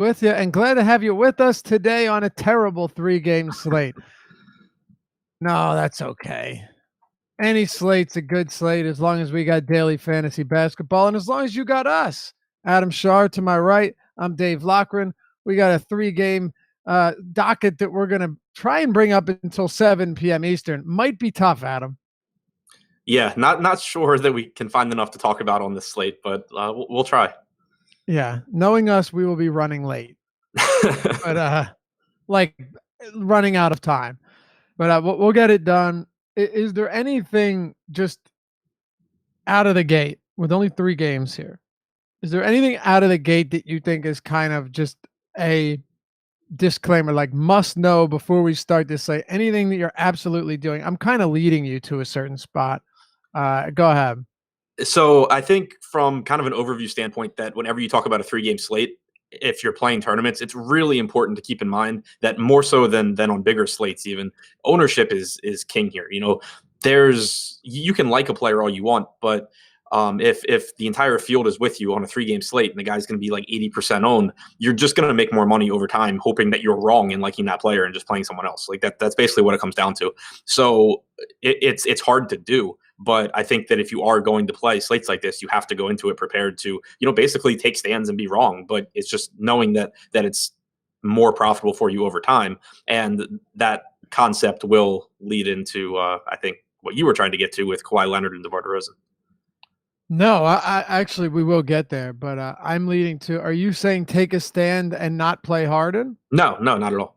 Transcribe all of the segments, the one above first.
with you, and glad to have you with us today on a terrible 3-game slate. No, that's okay. Any slate's a good slate as long as we got daily fantasy basketball and as long as you got us. Adam Shar to my right. I'm Dave Lochran. We got a 3-game docket that we're going to try and bring up until 7 p.m. Eastern. Might be tough, Adam. Yeah, not sure that we can find enough to talk about on this slate, but we'll try. Yeah, knowing us, we will be running late. But like running out of time. But we'll get it done. Is there anything just out of the gate with only 3 games here? Is there anything out of the gate that you think is kind of just a disclaimer, like must know before we start this? Like anything that you're absolutely doing? I'm kind of leading you to a certain spot. Go ahead. So I think from kind of an overview standpoint that whenever you talk about a 3-game slate, if you're playing tournaments, it's really important to keep in mind that more so than on bigger slates, even ownership is king here. You can like a player all you want, but if the entire field is with you on a 3-game slate and the guy's going to be like 80% owned, you're just going to make more money over time, hoping that you're wrong in liking that player and just playing someone else. Like that's basically what it comes down to. So it's hard to do. But I think that if you are going to play slates like this, you have to go into it prepared to, basically take stands and be wrong. But it's just knowing that it's more profitable for you over time. And that concept will lead into, I think, what you were trying to get to with Kawhi Leonard and DeMar DeRozan. No, I actually we will get there, but I'm leading to. Are you saying take a stand and not play Harden? No, not at all.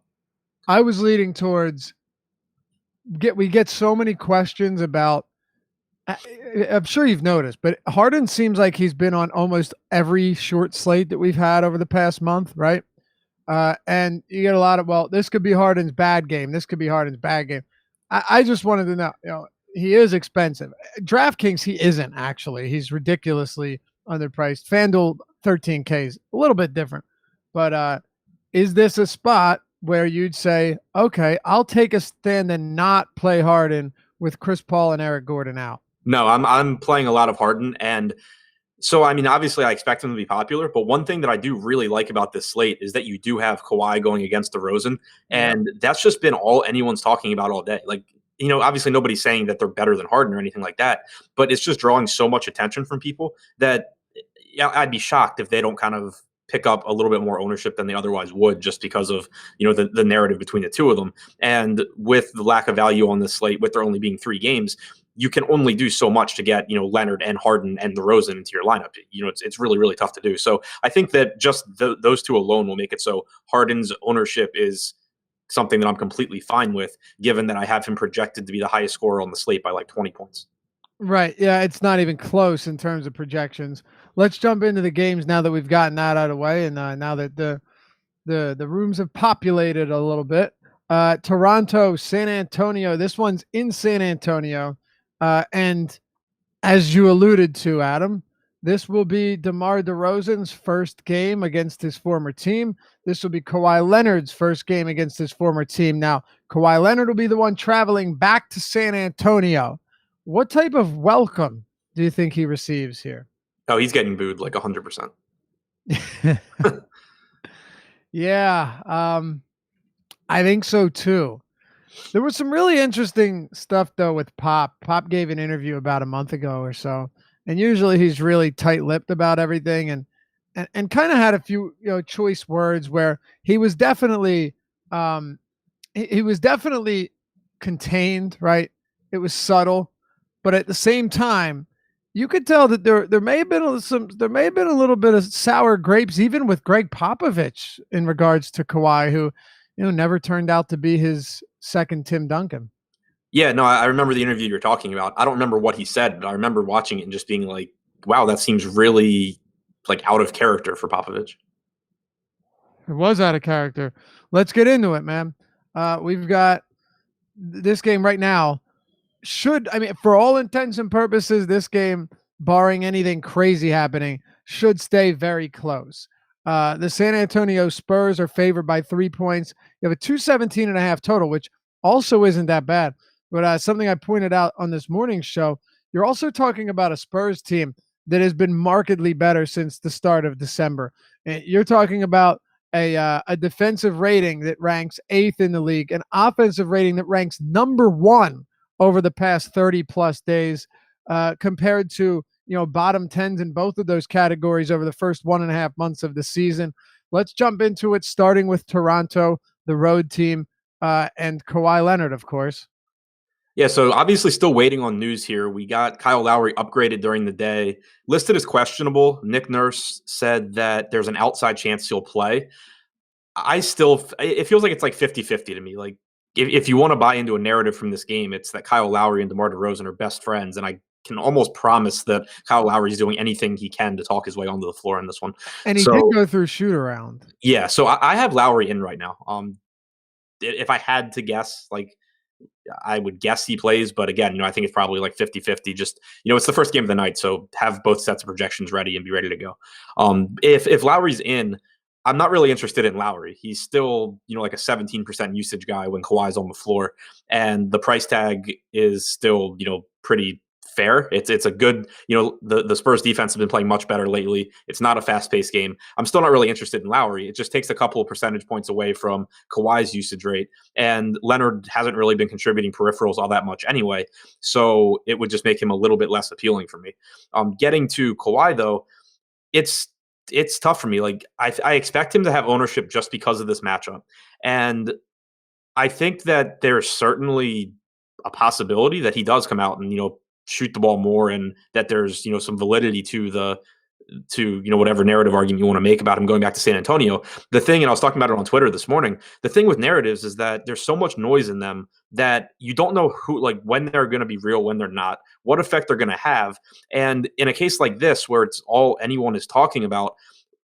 I was leading towards we get so many questions about. I'm sure you've noticed, but Harden seems like he's been on almost every short slate that we've had over the past month, right? And you get a lot of, well, this could be Harden's bad game. This could be Harden's bad game. I just wanted to know, he is expensive. DraftKings, he isn't actually. He's ridiculously underpriced. FanDuel, 13K is a little bit different. But is this a spot where you'd say, okay, I'll take a stand and not play Harden with Chris Paul and Eric Gordon out? No, I'm playing a lot of Harden, and so I mean, obviously, I expect him to be popular. But one thing that I do really like about this slate is that you do have Kawhi going against DeRozan, and that's just been all anyone's talking about all day. Like, obviously, nobody's saying that they're better than Harden or anything like that, but it's just drawing so much attention from people that I'd be shocked if they don't kind of pick up a little bit more ownership than they otherwise would, just because of the narrative between the two of them. And with the lack of value on this slate, with there only being 3 games, you can only do so much to get Leonard and Harden and DeRozan into your lineup. It's really, really tough to do. So I think that just those two alone will make it so Harden's ownership is something that I'm completely fine with, given that I have him projected to be the highest scorer on the slate by like 20 points. Right. Yeah, it's not even close in terms of projections. Let's jump into the games now that we've gotten that out of the way, and now that the rooms have populated a little bit. Toronto, San Antonio. This one's in San Antonio. And as you alluded to, Adam, this will be DeMar DeRozan's first game against his former team. This will be Kawhi Leonard's first game against his former team. Now, Kawhi Leonard will be the one traveling back to San Antonio. What type of welcome do you think he receives here? Oh, he's getting booed like 100%. Yeah, I think so too. There was some really interesting stuff though with Pop. Pop gave an interview about a month ago or so, and usually he's really tight-lipped about everything, and kind of had a few choice words where he was definitely he was definitely contained, right? It was subtle, but at the same time, you could tell that there may have been a little bit of sour grapes even with Greg Popovich in regards to Kawhi, who never turned out to be his second Tim Duncan. Yeah, no, I remember the interview you're talking about. I don't remember what he said, but I remember watching it and just being like, wow, that seems really like out of character for Popovich. It was out of character. Let's get into it, man. We've got this game right now. For all intents and purposes, this game, barring anything crazy happening, should stay very close. The San Antonio Spurs are favored by 3 points. You have a 217.5 total, which also isn't that bad. But something I pointed out on this morning's show, you're also talking about a Spurs team that has been markedly better since the start of December. And you're talking about a defensive rating that ranks 8th in the league, an offensive rating that ranks number 1 over the past 30 plus days, compared to bottom 10s in both of those categories over the first 1.5 months of the season. Let's jump into it, starting with Toronto, the road team, and Kawhi Leonard, of course. Yeah, so obviously still waiting on news here. We got Kyle Lowry upgraded during the day, listed as questionable. Nick Nurse said that there's an outside chance he'll play. It feels like it's like 50-50 to me. Like, if you want to buy into a narrative from this game, it's that Kyle Lowry and DeMar DeRozan are best friends, and I can almost promise that Kyle Lowry is doing anything he can to talk his way onto the floor in this one. And he did So go through shoot around. yeah, so I have Lowry in right now. If I had to guess, like, I would guess he plays, but again, I think it's probably like 50-50. Just, it's the first game of the night, so have both sets of projections ready and be ready to go. If Lowry's in, I'm not really interested in Lowry. He's still, like a 17% usage guy when Kawhi's on the floor, and the price tag is still, pretty fair. It's a good, the Spurs defense have been playing much better lately. It's not a fast-paced game. I'm still not really interested in Lowry. It just takes a couple of percentage points away from Kawhi's usage rate, and Leonard hasn't really been contributing peripherals all that much anyway, so it would just make him a little bit less appealing for me. Getting to Kawhi, though, it's tough for me. Like, I expect him to have ownership just because of this matchup, and I think that there's certainly a possibility that he does come out and shoot the ball more, and that there's some validity to whatever narrative argument you want to make about him going back to San Antonio. The thing, and I was talking about it on Twitter this morning, the thing with narratives is that there's so much noise in them that you don't know when they're going to be real, when they're not, what effect they're going to have. And in a case like this, where it's all anyone is talking about,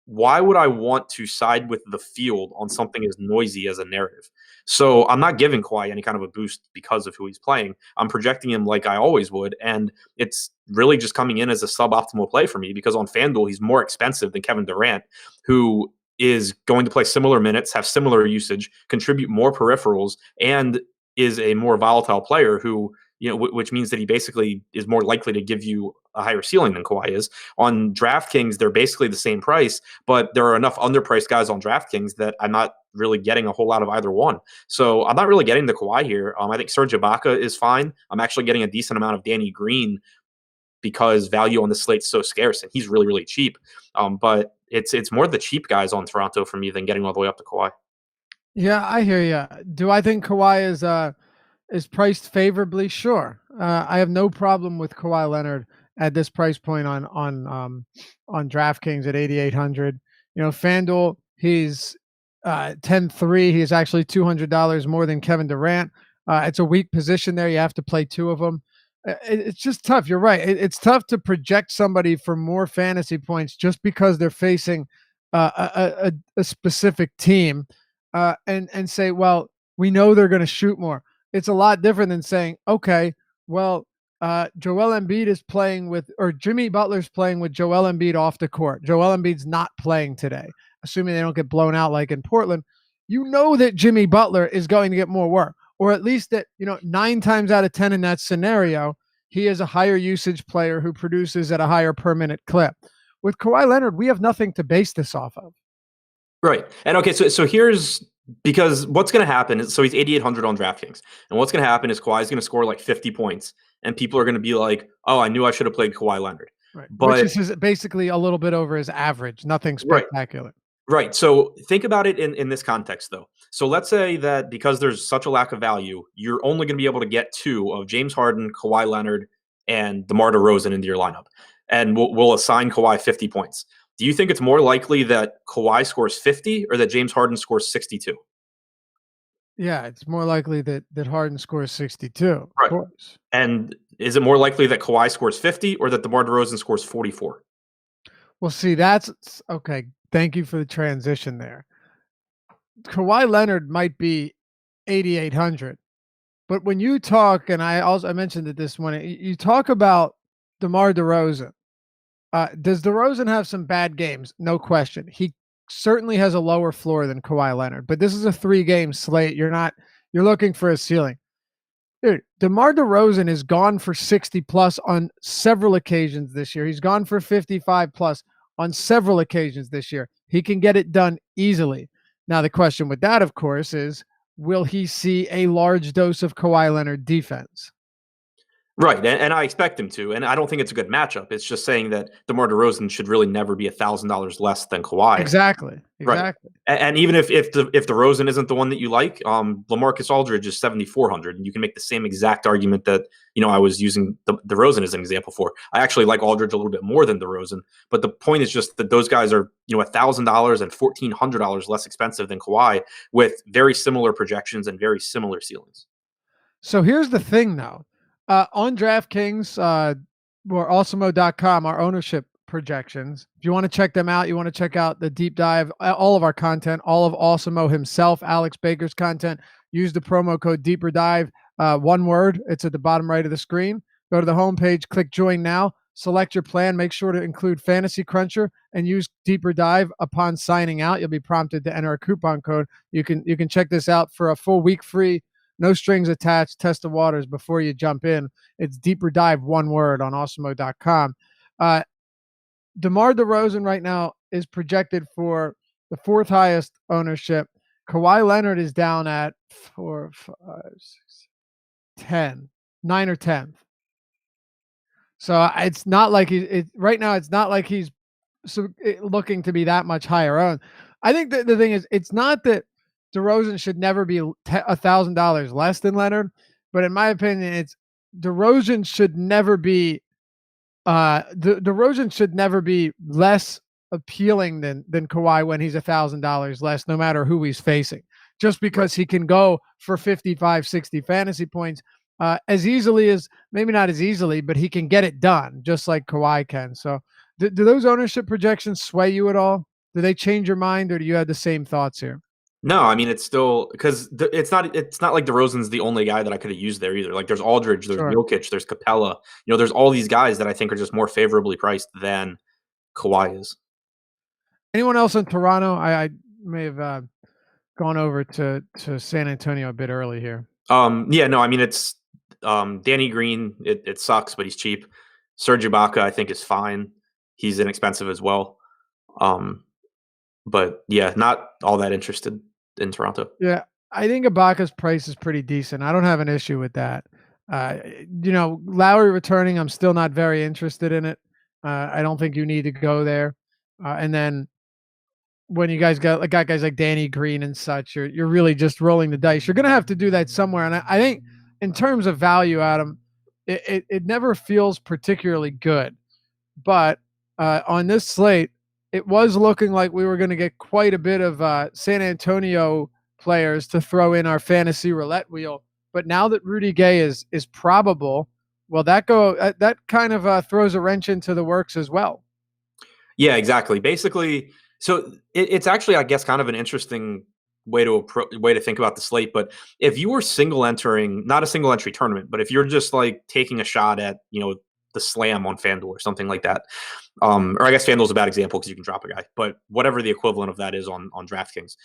why would I want to side with the field on something as noisy as a narrative? So I'm not giving Kawhi any kind of a boost because of who he's playing. I'm projecting him like I always would, and it's really just coming in as a suboptimal play for me because on FanDuel, he's more expensive than Kevin Durant, who is going to play similar minutes, have similar usage, contribute more peripherals, and is a more volatile player who, which means that he basically is more likely to give you a higher ceiling than Kawhi is. On DraftKings, they're basically the same price, but there are enough underpriced guys on DraftKings that I'm not really getting a whole lot of either one. So I'm not really getting the Kawhi here. I think Serge Ibaka is fine. I'm actually getting a decent amount of Danny Green because value on the slate's so scarce, and he's really, really cheap. But it's more the cheap guys on Toronto for me than getting all the way up to Kawhi. Yeah, I hear you. Do I think Kawhi is priced favorably? Sure. I have no problem with Kawhi Leonard at this price point on DraftKings at 8,800. FanDuel, he's 10-3. He is actually $200 more than Kevin Durant. It's a weak position there. You have to play two of them. It's just tough. You're right. It's tough to project somebody for more fantasy points just because they're facing a specific team, and say, well, we know they're going to shoot more. It's a lot different than saying, okay, well, Joel Embiid is playing with, or Jimmy Butler's playing with Joel Embiid off the court. Joel Embiid's not playing today, assuming they don't get blown out like in Portland. You know that Jimmy Butler is going to get more work, or at least that, 9 times out of 10 in that scenario, he is a higher usage player who produces at a higher per minute clip. With Kawhi Leonard, we have nothing to base this off of. Right. And okay, so here's, because what's going to happen is, so he's 8,800 on DraftKings, and what's going to happen is Kawhi's going to score like 50 points, and people are going to be like, "Oh, I knew I should have played Kawhi Leonard." Right. But which is basically a little bit over his average, nothing spectacular. Right. So think about it in this context, though. So let's say that because there's such a lack of value, you're only going to be able to get 2 of James Harden, Kawhi Leonard, and DeMar DeRozan into your lineup, and we'll assign Kawhi 50 points. Do you think it's more likely that Kawhi scores 50 or that James Harden scores 62? Yeah, it's more likely that Harden scores 62, of Right. course. And is it more likely that Kawhi scores 50 or that DeMar DeRozan scores 44? Well, see, that's okay. Thank you for the transition there. Kawhi Leonard might be 8,800, but when you talk, and I mentioned it this morning, you talk about DeMar DeRozan. Does DeRozan have some bad games? No question. He certainly has a lower floor than Kawhi Leonard, but this is a 3-game slate. You're looking for a ceiling. Dude, DeMar DeRozan is gone for 60 plus on several occasions this year. He's gone for 55 plus on several occasions this year. He can get it done easily. Now, the question with that, of course, is will he see a large dose of Kawhi Leonard defense? Right, and I expect him to, and I don't think it's a good matchup. It's just saying that DeMar DeRozan should really never be $1,000 less than Kawhi. Exactly. Right. Exactly. And even if DeRozan isn't the one that you like, LaMarcus Aldridge is 7,400, and you can make the same exact argument that I was using DeRozan as an example for. I actually like Aldridge a little bit more than DeRozan, but the point is just that those guys are $1,000 and $1,400 less expensive than Kawhi, with very similar projections and very similar ceilings. So here's the thing, though. On DraftKings or Awesemo.com, our ownership projections. If you want to check them out, you want to check out the deep dive, all of our content, all of Awesemo himself, Alex Baker's content. Use the promo code Deeper Dive, one word. It's at the bottom right of the screen. Go to the homepage, click Join Now, select your plan. Make sure to include Fantasy Cruncher and use Deeper Dive upon signing out. You'll be prompted to enter a coupon code. You can check this out for a full week free. No strings attached. Test the waters before you jump in. It's Deeper Dive, one word, on Awesemo.com. DeMar DeRozan right now is projected for the fourth highest ownership. Kawhi Leonard is down at 4, 5, 6, 10, 9 or 10th. So it's not like right now. It's not like he's looking to be that much higher owned. I think that the thing is, it's not that DeRozan should never be $1,000 less than Leonard, but in my opinion, it's DeRozan should never be DeRozan should never be less appealing than Kawhi when he's $1,000 less, no matter who he's facing. Just because he can go for 55, 60 fantasy points as easily as, maybe not as easily, but he can get it done just like Kawhi can. So, do those ownership projections sway you at all? Do they change your mind, or do you have the same thoughts here? No, I mean, it's still because it's not like DeRozan's the only guy that I could have used there either. Like, there's Aldridge, there's Jokic, there's Capella. There's all these guys that I think are just more favorably priced than Kawhi is. Anyone else in Toronto? I may have gone over to San Antonio a bit early here. Yeah, no, I mean, it's Danny Green. It sucks, but he's cheap. Serge Ibaka, I think, is fine. He's inexpensive as well. But yeah, not all that interested in Toronto. Yeah, I think Ibaka's price is pretty decent. I don't have an issue with that. Lowry returning, I'm still not very interested in it. I don't think you need to go there. And then when you guys got guys like Danny Green and such, you're really just rolling the dice. You're going to have to do that somewhere. And I think in terms of value, Adam, it never feels particularly good. But on this slate, it was looking like we were going to get quite a bit of San Antonio players to throw in our fantasy roulette wheel. But now that Rudy Gay is probable, well, that kind of throws a wrench into the works as well. Yeah, exactly. Basically, so it's actually, I guess, kind of an interesting way to think about the slate. But if you were single entering, not a single entry tournament, but if you're just like taking a shot at the slam on FanDuel or something like that. Or I guess FanDuel's a bad example because you can drop a guy, but whatever the equivalent of that is on DraftKings.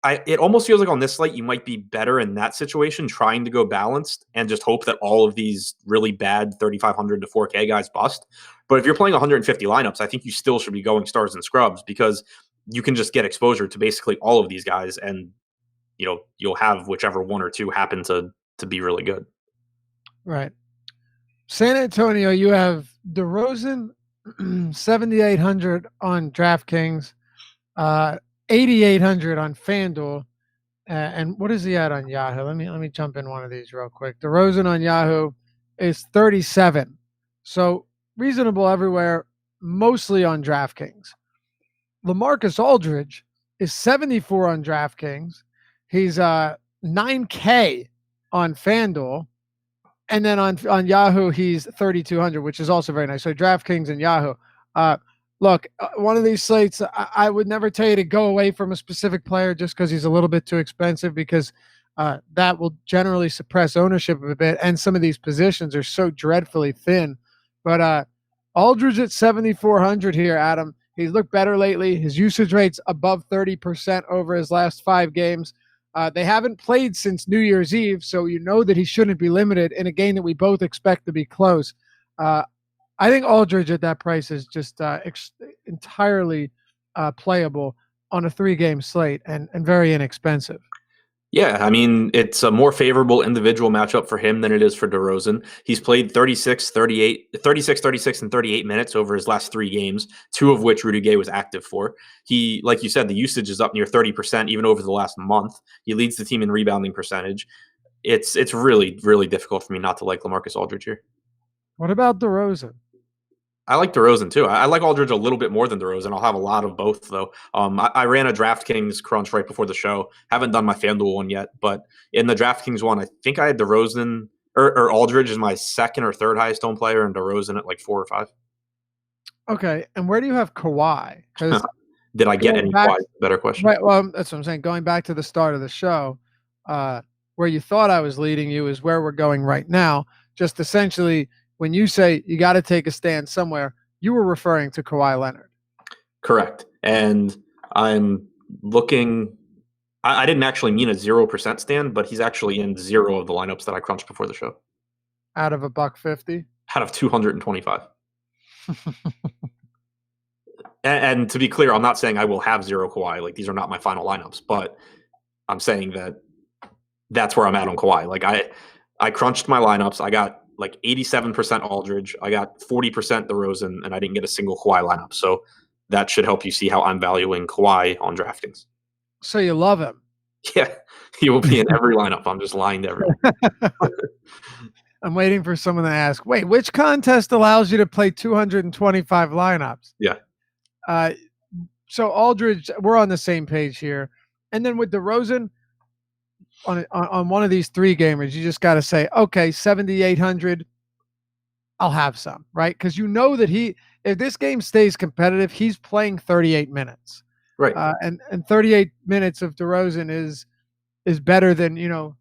It almost feels like on this slate, you might be better in that situation, trying to go balanced and just hope that all of these really bad 3,500 to 4K guys bust. But if you're playing 150 lineups, I think you still should be going stars and scrubs because you can just get exposure to basically all of these guys, and you'll have whichever one or two happen to be really good. Right. San Antonio, you have DeRozan, 7,800 on DraftKings, 8,800 on FanDuel, and what is he at on Yahoo? Let me jump in one of these real quick. DeRozan on Yahoo is 37, so reasonable everywhere, mostly on DraftKings. LaMarcus Aldridge is 74 on DraftKings. He's $9K on FanDuel. And then on Yahoo, he's 3,200, which is also very nice. So DraftKings and Yahoo. Look, one of these slates, I would never tell you to go away from a specific player just because he's a little bit too expensive, because that will generally suppress ownership a bit. And some of these positions are so dreadfully thin. But Aldridge at 7,400 here, Adam. He's looked better lately. His usage rate's above 30% over his last 5 games. They haven't played since New Year's Eve, so you know that he shouldn't be limited in a game that we both expect to be close. I think Aldridge at that price is just entirely playable on a 3-game slate and very inexpensive. Yeah, I mean, it's a more favorable individual matchup for him than it is for DeRozan. He's played 36, 38, 36, 36, and 38 minutes over his last 3 games, 2 of which Rudy Gay was active for. He, like you said, the usage is up near 30% even over the last month. He leads the team in rebounding percentage. It's really, really difficult for me not to like LaMarcus Aldridge here. What about DeRozan? I like DeRozan too. I like Aldridge a little bit more than DeRozan. I'll have a lot of both though. I ran a DraftKings crunch right before the show. Haven't done my FanDuel one yet, but in the DraftKings one, I think I had DeRozan or Aldridge as my second or third highest owned player, and DeRozan at like 4 or 5. Okay, and where do you have Kawhi? Because Did I get any Kawhi? Better question. Right. Well, that's what I'm saying. Going back to the start of the show, where you thought I was leading you is where we're going right now. Just essentially, when you say you got to take a stand somewhere, you were referring to Kawhi Leonard. Correct. And I'm looking. I didn't actually mean a 0% stand, but he's actually in 0 of the lineups that I crunched before the show. Out of $150? Out of 225. And to be clear, I'm not saying I will have 0 Kawhi. Like, these are not my final lineups, but I'm saying that that's where I'm at on Kawhi. Like, I crunched my lineups. I got like 87% Aldridge. I got 40% DeRozan, and I didn't get a single Kawhi lineup. So that should help you see how I'm valuing Kawhi on DraftKings. So you love him. Yeah, he will be in every lineup. I'm just lying to everyone. I'm waiting for someone to ask, wait, which contest allows you to play 225 lineups? Yeah. So Aldridge, we're on the same page here. And then with DeRozan, on one of these 3 gamers, you just got to say, okay, 7,800, I'll have some, right? Because you know that if this game stays competitive, he's playing 38 minutes. Right. And 38 minutes of DeRozan is better than,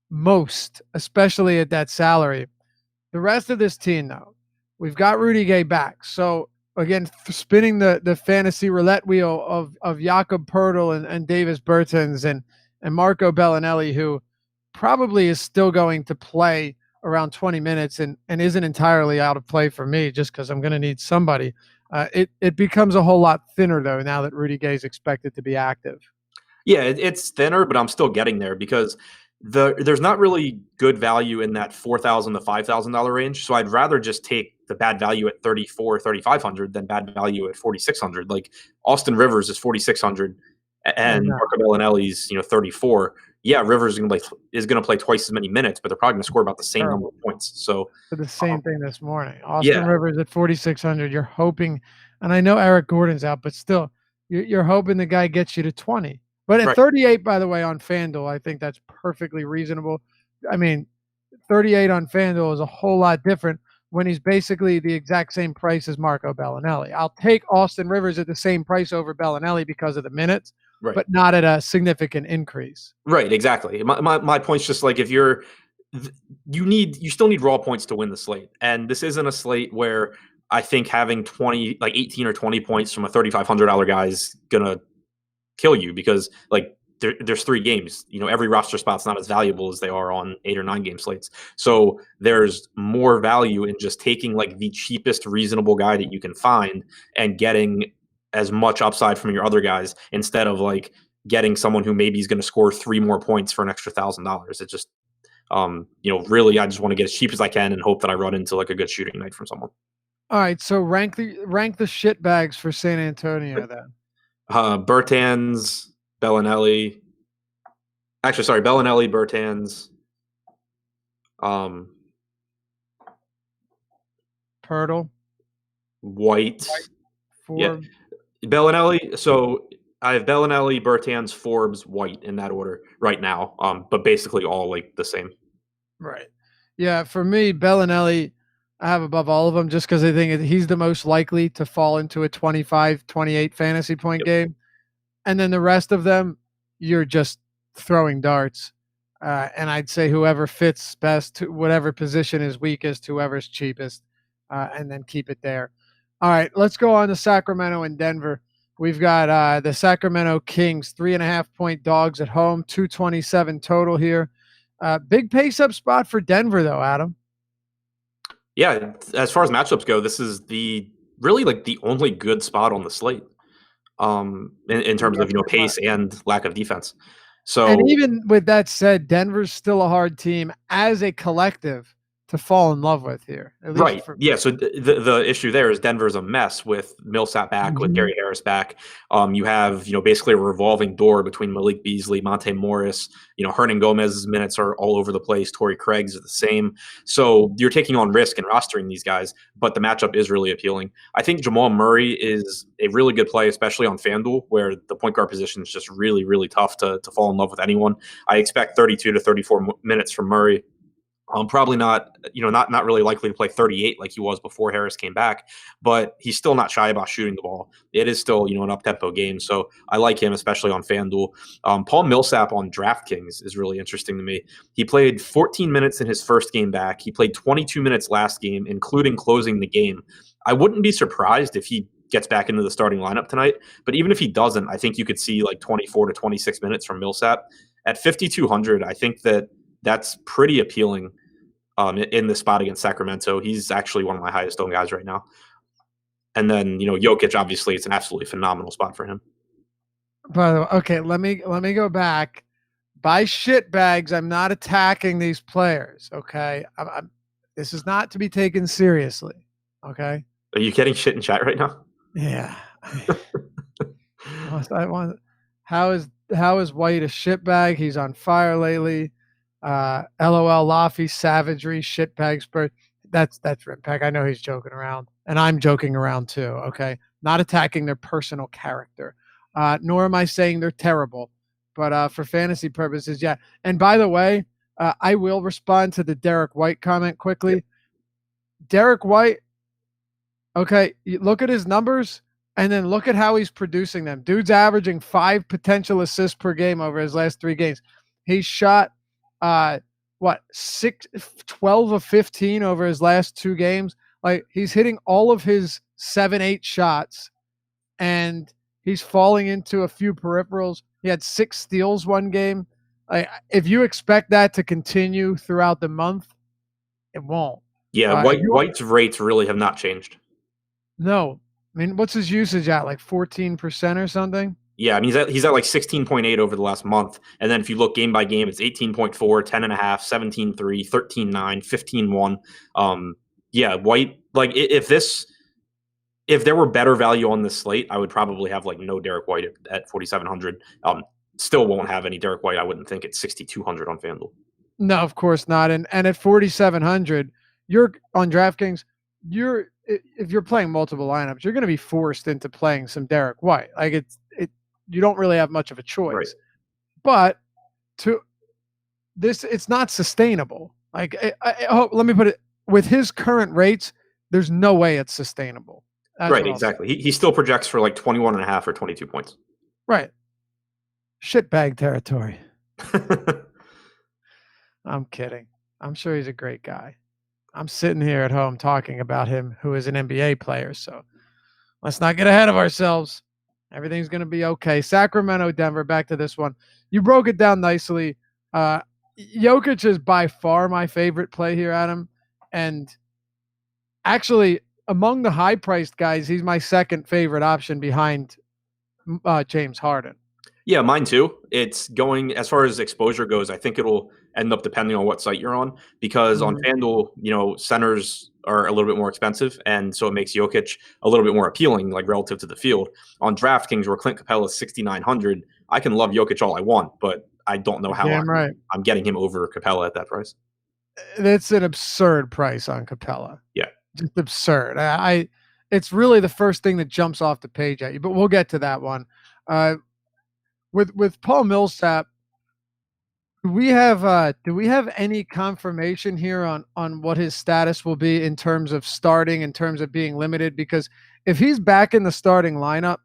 most, especially at that salary. The rest of this team, though, we've got Rudy Gay back. So, again, spinning the fantasy roulette wheel of Jakob Poeltl and Davis Bertans and Marco Bellinelli, who probably is still going to play around 20 minutes and isn't entirely out of play for me just because I'm going to need somebody. It becomes a whole lot thinner, though, now that Rudy Gay is expected to be active. Yeah, it's thinner, but I'm still getting there because there's not really good value in that $4,000 to $5,000 range. So I'd rather just take the bad value at 34, 3,500 than bad value at 4,600. Like Austin Rivers is 4,600 and Marco Bellinelli's 34. Yeah, Rivers is going to play twice as many minutes, but they're probably going to score about the same number of points. So for the same thing this morning, Austin Rivers at 4,600. You're hoping, and I know Eric Gordon's out, but still, you're hoping the guy gets you to 20. But at 38, by the way, on FanDuel, I think that's perfectly reasonable. I mean, 38 on FanDuel is a whole lot different when he's basically the exact same price as Marco Bellinelli. I'll take Austin Rivers at the same price over Bellinelli because of the minutes. Right. But not at a significant increase. Right, exactly. My point's just like if you still need raw points to win the slate. And this isn't a slate where I think having 18 or 20 points from a $3,500 guy is gonna kill you because there's 3 games. Every roster spot's not as valuable as they are on 8 or 9 game slates. So there's more value in just taking the cheapest reasonable guy that you can find and getting as much upside from your other guys instead of getting someone who maybe is going to score 3 more points for an extra $1,000. It just, really, I just want to get as cheap as I can and hope that I run into a good shooting night from someone. All right. So rank the shit bags for San Antonio then. Bertans, Bellinelli. Actually, sorry, Bellinelli, Bertans. Poeltl. White. Forbes. Yeah. Bellinelli. So I have Bellinelli, Bertans, Forbes, White in that order right now. But basically all the same. Right. Yeah. For me, Bellinelli, I have above all of them just because I think he's the most likely to fall into a 25, 28 fantasy point game. And then the rest of them, you're just throwing darts. And I'd say whoever fits best, whatever position is weakest, whoever's cheapest, and then keep it there. All right, let's go on to Sacramento and Denver. We've got the Sacramento Kings, 3.5-point dogs at home, 227 total here. Big pace-up spot for Denver, though, Adam. Yeah, as far as matchups go, this is the really like the only good spot on the slate. In terms Yeah, of pretty much. pace and lack of defense. And So even with that said, Denver's still a hard team as a collective to fall in love with here, at least right, for yeah. So the issue there is Denver's a mess with Millsap back, with Mhm. Gary Harris back. You have basically a revolving door between Malik Beasley, Monte Morris. Hernan Gomez's minutes are all over the place. Torrey Craig's are the same. So you're taking on risk and rostering these guys, but the matchup is really appealing. I think Jamal Murray is a really good play, especially on FanDuel, where the point guard position is just really, really tough to fall in love with anyone. I expect 32 to 34 minutes from Murray. Probably not, not really likely to play 38 like he was before Harris came back, but he's still not shy about shooting the ball. It is still, an up-tempo game, so I like him, especially on FanDuel. Paul Millsap on DraftKings is really interesting to me. He played 14 minutes in his first game back. He played 22 minutes last game, including closing the game. I wouldn't be surprised if he gets back into the starting lineup tonight, but even if he doesn't, I think you could see like 24 to 26 minutes from Millsap. At 5,200, I think that's pretty appealing in the spot against Sacramento. He's actually one of my highest owned guys right now. And then, Jokic, obviously, it's an absolutely phenomenal spot for him. By the way, okay, let me go back. By shit bags, I'm not attacking these players. Okay, this is not to be taken seriously. Okay. Are you getting shit in chat right now? Yeah. I want. How is White a shitbag? He's on fire lately. LOL, Laffy, savagery, shitbag, Spurs. That's Rimpack. I know he's joking around, and I'm joking around too. Okay, not attacking their personal character, nor am I saying they're terrible, but for fantasy purposes, yeah. And by the way, I will respond to the Derek White comment quickly. Yep. Derek White. Okay, you look at his numbers and then look at how he's producing them. Dude's averaging 5 potential assists per game over his last 3 games. He's shot 12 of 15 over his last 2 games. Like he's hitting all of his 7-8 shots and he's falling into a few peripherals. He had 6 steals one game. Like if you expect that to continue throughout the month, it won't. Yeah, White's rates really have not changed. No. I mean, what's his usage at? Like 14% or something? Yeah, I mean, he's at like 16.8 over the last month. And then if you look game by game, it's 18.4, 10.5, 17.3, 13.9, 15.1. Yeah, White, like if there were better value on this slate, I would probably have like no Derek White at 4,700. Still won't have any Derek White, I wouldn't think, at 6,200 on FanDuel. No, of course not. And at 4,700, you're on DraftKings, if you're playing multiple lineups, you're going to be forced into playing some Derek White. Like you don't really have much of a choice. Right. But it's not sustainable. Like let me put it, with his current rates, there's no way it's sustainable. That's right, exactly. He still projects for like 21.5 or 22 points. Right. Shitbag territory. I'm kidding. I'm sure he's a great guy. I'm sitting here at home talking about him, who is an NBA player. So let's not get ahead of ourselves. Everything's going to be okay. Sacramento, Denver, back to this one. You broke it down nicely. Jokic is by far my favorite play here, Adam. And actually, among the high-priced guys, he's my second favorite option behind James Harden. Yeah, mine too. It's going, as far as exposure goes, I think it'll end up depending on what site you're on, because on FanDuel, centers are a little bit more expensive, and so it makes Jokic a little bit more appealing, like relative to the field. On DraftKings, where Clint Capella is 6,900, I can love Jokic all I want, but I don't know how I'm getting him over Capella at that price. That's an absurd price on Capella. Yeah, just absurd. It's really the first thing that jumps off the page at you, but we'll get to that one. With Paul Millsap, do we have any confirmation here on what his status will be in terms of starting, in terms of being limited? Because if he's back in the starting lineup,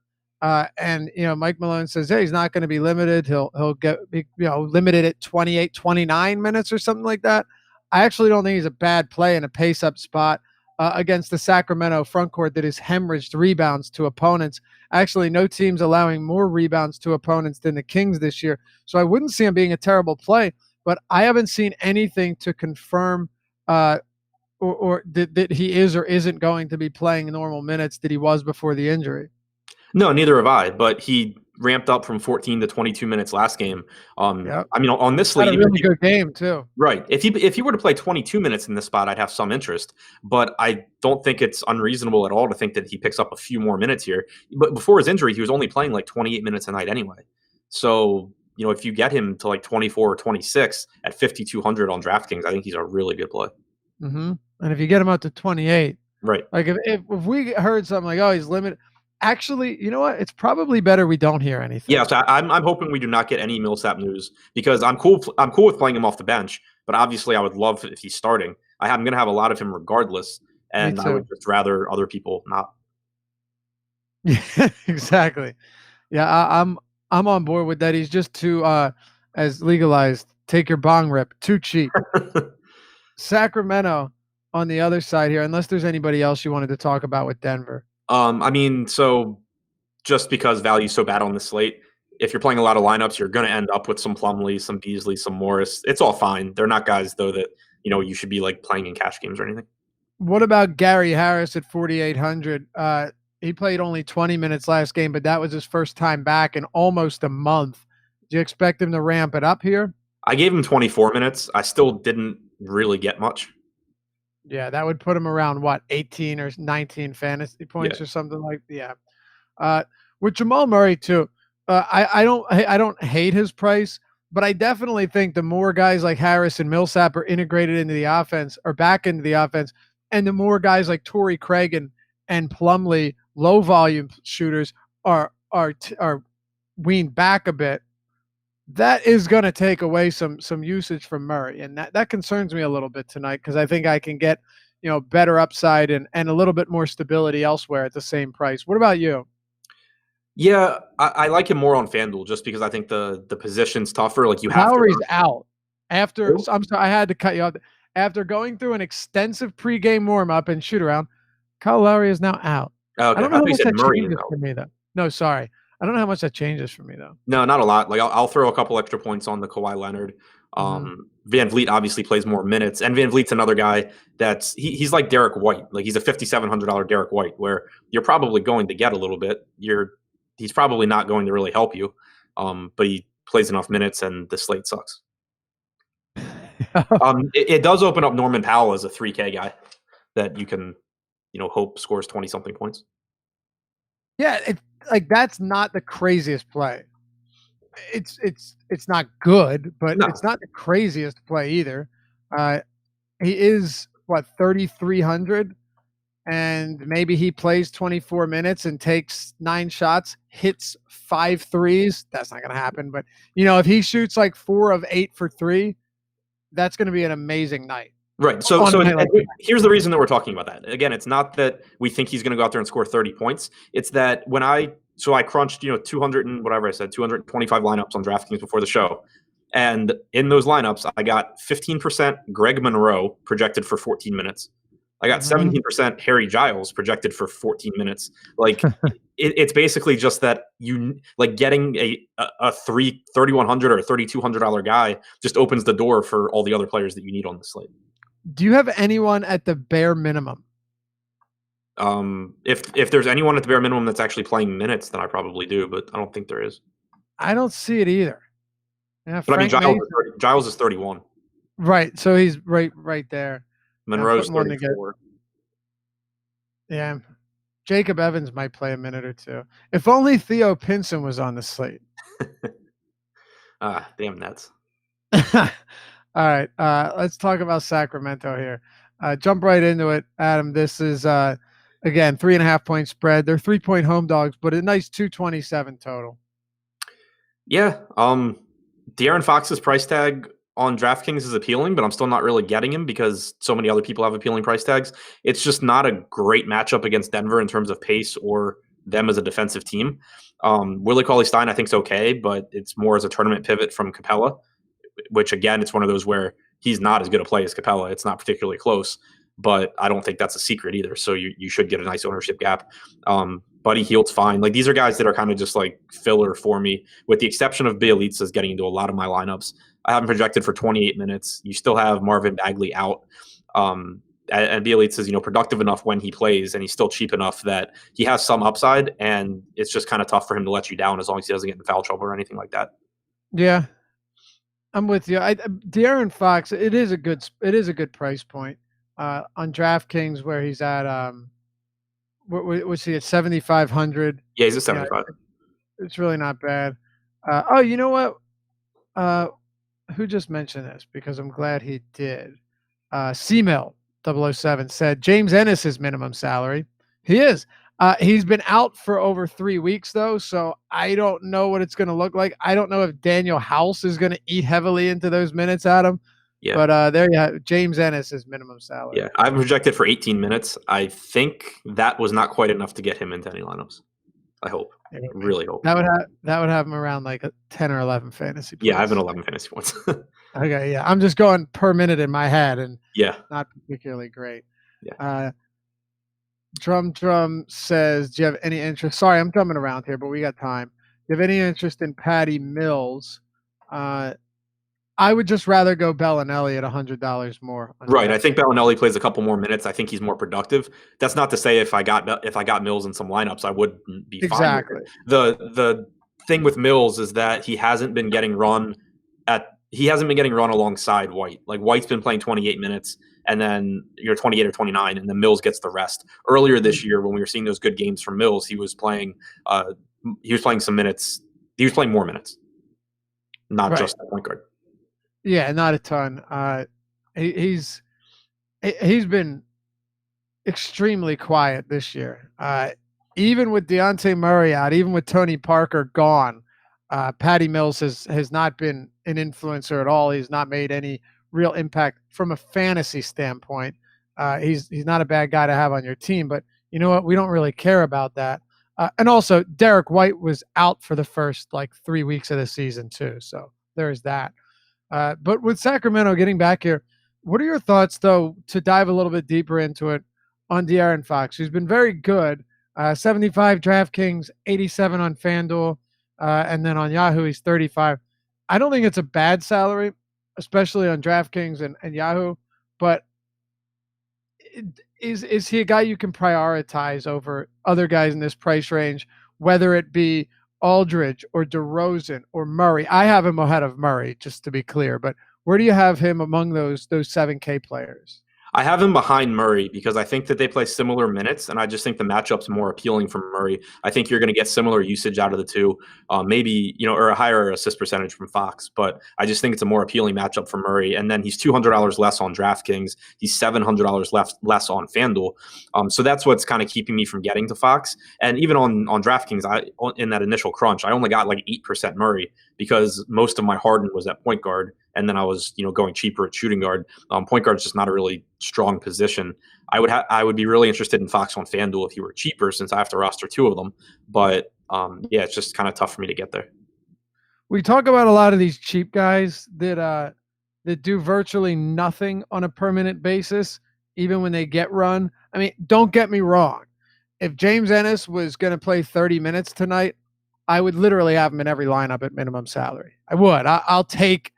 and Mike Malone says, hey, he's not going to be limited, he'll get limited at 28, 29 minutes or something like that. I actually don't think he's a bad play in a pace up spot against the Sacramento front court that has hemorrhaged rebounds to opponents. Actually, no team's allowing more rebounds to opponents than the Kings this year. So I wouldn't see him being a terrible play, but I haven't seen anything to confirm or that he is or isn't going to be playing normal minutes that he was before the injury. No, neither have I. But he ramped up from 14 to 22 minutes last game. Yeah, I mean, on this slate, had a really good game too. right. If he were to play 22 minutes in this spot, I'd have some interest. But I don't think it's unreasonable at all to think that he picks up a few more minutes here. But before his injury, he was only playing like 28 minutes a night anyway. So, if you get him to like 24 or 26 at 5,200 on DraftKings, I think he's a really good play. Mm-hmm. And if you get him up to 28, right? Like if we heard something like, oh, he's limited. Actually, you know what? It's probably better we don't hear anything. Yeah, so I'm hoping we do not get any Millsap news because I'm cool with playing him off the bench, but obviously I would love if he's starting. I'm going to have a lot of him regardless, and I would just rather other people not. Yeah, exactly. Yeah, I'm on board with that. He's just too as legalized. Take your bong rip. Too cheap. Sacramento on the other side here, unless there's anybody else you wanted to talk about with Denver. I mean, so just because value's so bad on the slate, if you're playing a lot of lineups, you're going to end up with some Plumlee, some Beasley, some Morris. It's all fine. They're not guys, though, that you should be like playing in cash games or anything. What about Gary Harris at 4,800? He played only 20 minutes last game, but that was his first time back in almost a month. Do you expect him to ramp it up here? I gave him 24 minutes. I still didn't really get much. Yeah, that would put him around 18 or 19 fantasy points or something like that. Yeah. With Jamal Murray too, I don't hate his price, but I definitely think the more guys like Harris and Millsap are integrated into the offense or back into the offense, and the more guys like Torrey Craig and Plumlee, low volume shooters, are weaned back a bit, that is going to take away some usage from Murray, and that concerns me a little bit tonight because I think I can get better upside and a little bit more stability elsewhere at the same price. What about you? Yeah, I like him more on FanDuel just because I think the position's tougher. Like you have Lowry's out after. I'm sorry, I had to cut you off. After going through an extensive pregame warm up and shoot around, Kyle Lowry is now out. Okay. I don't know how much that Murray changes for me though. No, sorry. I don't know how much that changes for me though. No, not a lot. Like I'll throw a couple extra points on the Kawhi Leonard. Van Vliet obviously plays more minutes, and Van Vliet's another guy that's he's like Derek White. Like he's a $5,700 Derek White, where you're probably going to get a little bit. He's probably not going to really help you, but he plays enough minutes, and the slate sucks. It does open up Norman Powell as a 3K guy that you can, hope scores 20-something points. Yeah, that's not the craziest play. It's not good, but it's not the craziest play either. He is 3,300, and maybe he plays 24 minutes and takes 9 shots, hits 5 threes. That's not going to happen, but if he shoots like 4 of 8 for 3, that's going to be an amazing night. Right. So here's the reason that we're talking about that. Again, it's not that we think he's going to go out there and score 30 points. It's that when I crunched, 200 and whatever I said, 225 lineups on DraftKings before the show. And in those lineups, I got 15% Greg Monroe projected for 14 minutes. I got 17% Harry Giles projected for 14 minutes. Like it's basically just that getting a $3,100 or $3,200 guy just opens the door for all the other players that you need on the slate. Do you have anyone at the bare minimum? If there's anyone at the bare minimum that's actually playing minutes, then I probably do, but I don't think there is. I don't see it either. Yeah, but Frank Giles is 31. Right, so he's right there. Monroe's 34. Yeah, Jacob Evans might play a minute or two. If only Theo Pinson was on the slate. Damn Nets. All right, let's talk about Sacramento here. Jump right into it, Adam. This is again 3.5 point spread. They're 3-point home dogs, but a nice 227 total. Yeah, De'Aaron Fox's price tag on DraftKings is appealing, but I'm still not really getting him because so many other people have appealing price tags. It's just not a great matchup against Denver in terms of pace or them as a defensive team. Willie Cauley-Stein I think is okay, but it's more as a tournament pivot from Capella, which again, it's one of those where he's not as good a play as Capella. It's not particularly close, but I don't think that's a secret either. So you should get a nice ownership gap. Buddy Hield's fine. Like these are guys that are kind of just like filler for me, with the exception of Bielitsa's getting into a lot of my lineups. I have him projected for 28 minutes. You still have Marvin Bagley out. And and Bielitsa is, productive enough when he plays, and he's still cheap enough that he has some upside, and it's just kind of tough for him to let you down as long as he doesn't get in foul trouble or anything like that. Yeah, I'm with you. De'Aaron Fox, it is a good price point on DraftKings where he's at. Was he at 7,500? Yeah, he's a Yeah, 75. it's really not bad. Oh, you know what? Who just mentioned this? Because I'm glad he did. CMill 007 said James Ennis is minimum salary. He is. He's been out for over 3 weeks though, so I don't know what it's going to look like. I don't know if Daniel House is going to eat heavily into those minutes, Adam. Yeah. But there you have James Ennis is minimum salary. Yeah, I'm projected for 18 minutes. I think that was not quite enough to get him into any lineups. I hope. Really hope. That would have him around like a 10 or 11 fantasy points. Yeah, I have an 11 fantasy points. Okay, yeah. I'm just going per minute in my head and not particularly great. Yeah. Drum says, do you have any interest? Sorry, I'm jumping around here, but we got time. Do you have any interest in Patty Mills? I would just rather go Bellinelli at $100 more. Right. I think Bellinelli plays a couple more minutes. I think he's more productive. That's not to say if I got Mills in some lineups, I wouldn't be fine with it. The thing with Mills is that he hasn't been getting run alongside White. Like White's been playing 28 minutes and then you're 28 or 29 and then Mills gets the rest. Earlier this year when we were seeing those good games from Mills, he was playing some minutes. He was playing more minutes. Not just the point guard. Yeah, not a ton. He's been extremely quiet this year. Even with Dejounte Murray out, even with Tony Parker gone, Patty Mills has not been an influencer at all. He's not made any real impact from a fantasy standpoint. He's not a bad guy to have on your team, but you know what? We don't really care about that. And also, Derek White was out for the first 3 weeks of the season too, so there's that. But with Sacramento getting back here, what are your thoughts, though, to dive a little bit deeper into it on De'Aaron Fox, who's been very good, 75 DraftKings, 87 on FanDuel, and then on Yahoo, he's 35. I don't think it's a bad salary, especially on DraftKings and Yahoo, but is he a guy you can prioritize over other guys in this price range, whether it be Aldridge or DeRozan or Murray? I have him ahead of Murray, just to be clear, but where do you have him among those 7K players? I have him behind Murray because I think that they play similar minutes, and I just think the matchup's more appealing for Murray. I think you're going to get similar usage out of the two, maybe or a higher assist percentage from Fox, but I just think it's a more appealing matchup for Murray. And then he's $200 less on DraftKings. He's $700 less on FanDuel. So that's what's kind of keeping me from getting to Fox. And even on DraftKings, in that initial crunch, I only got 8% Murray because most of my Harden was at point guard. And then I was, going cheaper at shooting guard. Point guard is just not a really strong position. I would be really interested in Fox on FanDuel if he were cheaper, since I have to roster two of them. But it's just kind of tough for me to get there. We talk about a lot of these cheap guys that do virtually nothing on a permanent basis, even when they get run. I mean, don't get me wrong. If James Ennis was going to play 30 minutes tonight, I would literally have him in every lineup at minimum salary. I would. I'll take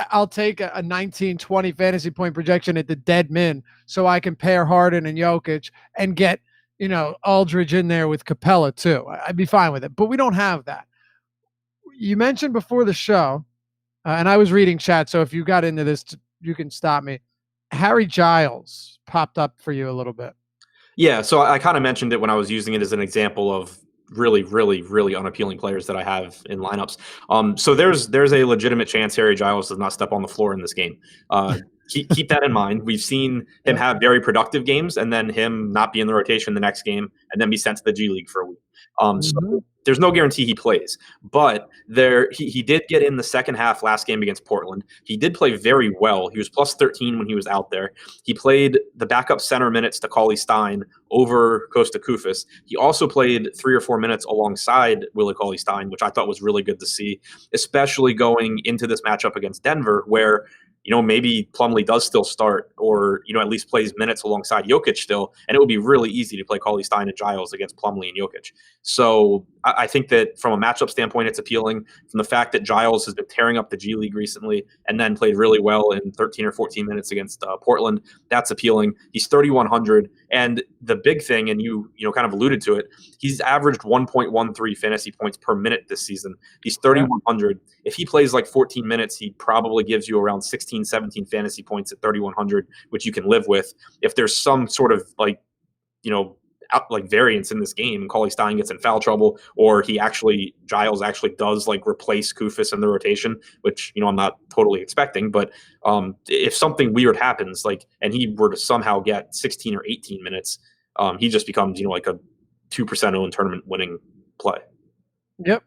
a 19, 20 fantasy point projection at the dead min so I can pair Harden and Jokic and get, Aldridge in there with Capella too. I'd be fine with it. But we don't have that. You mentioned before the show, and I was reading chat, so if you got into this, you can stop me. Harry Giles popped up for you a little bit. Yeah, so I kind of mentioned it when I was using it as an example of really, really, really unappealing players that I have in lineups. So there's a legitimate chance Harry Giles does not step on the floor in this game. Keep that in mind. We've seen him have very productive games and then him not be in the rotation the next game and then be sent to the G League for a week. So there's no guarantee he plays, but he did get in the second half last game against Portland. He did play very well. He was plus 13 when he was out there. He played the backup center minutes to Cauley Stein over Costa Koufos. He also played 3 or 4 minutes alongside Willie Cauley Stein, which I thought was really good to see, especially going into this matchup against Denver, where maybe Plumlee does still start, or at least plays minutes alongside Jokic still, and it would be really easy to play Cauley-Stein and Giles against Plumlee and Jokic. So I think that from a matchup standpoint, it's appealing. From the fact that Giles has been tearing up the G League recently and then played really well in 13 or 14 minutes against Portland, that's appealing. He's 3,100, and the big thing, and you kind of alluded to it, he's averaged 1.13 fantasy points per minute this season. He's 3,100. If he plays like 14 minutes, he probably gives you around 16, 17 fantasy points at 3,100, which you can live with. If there's some sort of variance in this game and Cauley-Stein gets in foul trouble, or Giles actually does replace Kufis in the rotation, which I'm not totally expecting, but if something weird happens, and he were to somehow get 16 or 18 minutes, he just becomes like a 2% owned tournament winning play. Yep.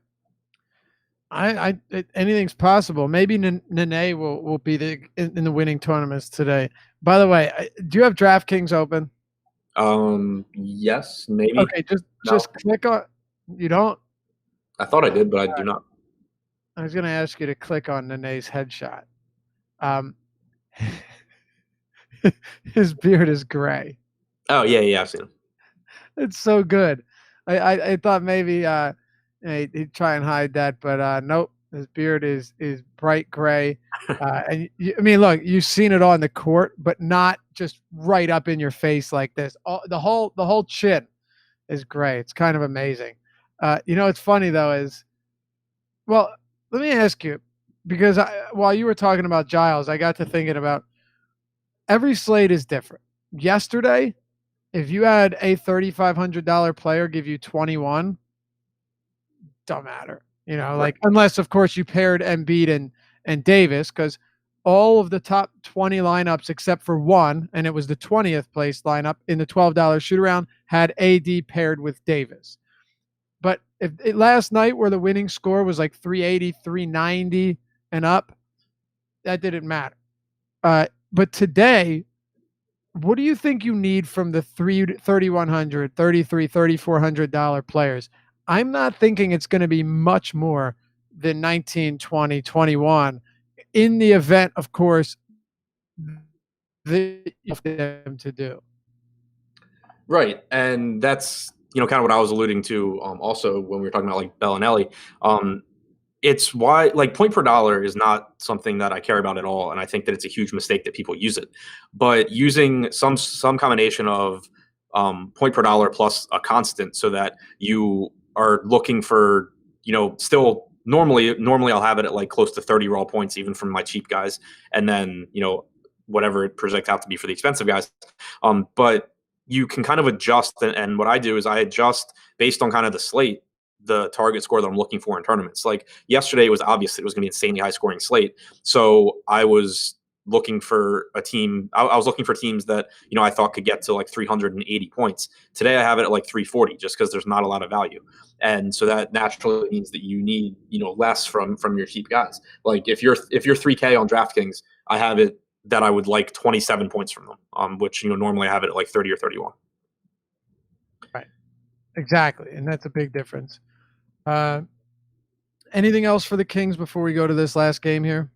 Anything's possible. Maybe Nene will be in the winning tournaments today. By the way, do you have DraftKings open? Yes, maybe. Okay, just click on. You don't? I thought I did, but I do not. I was going to ask you to click on Nene's headshot. His beard is gray. Oh yeah, I've seen him. It's so good. I thought maybe he'd try and hide that, but nope. His beard is bright gray, and look, you've seen it on the court, but not just right up in your face like this. The whole chin is gray. It's kind of amazing. It's funny though is, well, let me ask you, because while you were talking about Giles, I got to thinking about every slate is different. Yesterday, if you had a $3,500 player give you 21, don't matter. Unless of course you paired Embiid and Davis, because all of the top 20 lineups except for one, and it was the 20th place lineup in the $12 shoot around, had AD paired with Davis. But last night where the winning score was like 380, 390 and up, that didn't matter. But today, what do you think you need from the $3,100, $3,300, $3,400 players? I'm not thinking it's going to be much more than 19, 20, 21 in the event, of course, them to do. Right. And that's, kind of what I was alluding to also when we were talking about Bellinelli. It's why point per dollar is not something that I care about at all. And I think that it's a huge mistake that people use it. But using some combination of point per dollar plus a constant so that you are looking for, still normally I'll have it at close to 30 raw points, even from my cheap guys. And then, whatever it projects out to be for the expensive guys. But you can kind of adjust. And what I do is I adjust based on kind of the slate, the target score that I'm looking for in tournaments. Like yesterday, it was obvious it was going to be an insanely high scoring slate. So I was looking for a team. I was looking for teams that, I thought could get to 380 points. Today I have it at 340 just because there's not a lot of value. And so that naturally means that you need, less from your cheap guys. If you're 3K on DraftKings, I have it that I would like 27 points from them, which, normally I have it at 30 or 31. Right. Exactly. And that's a big difference. Anything else for the Kings before we go to this last game here?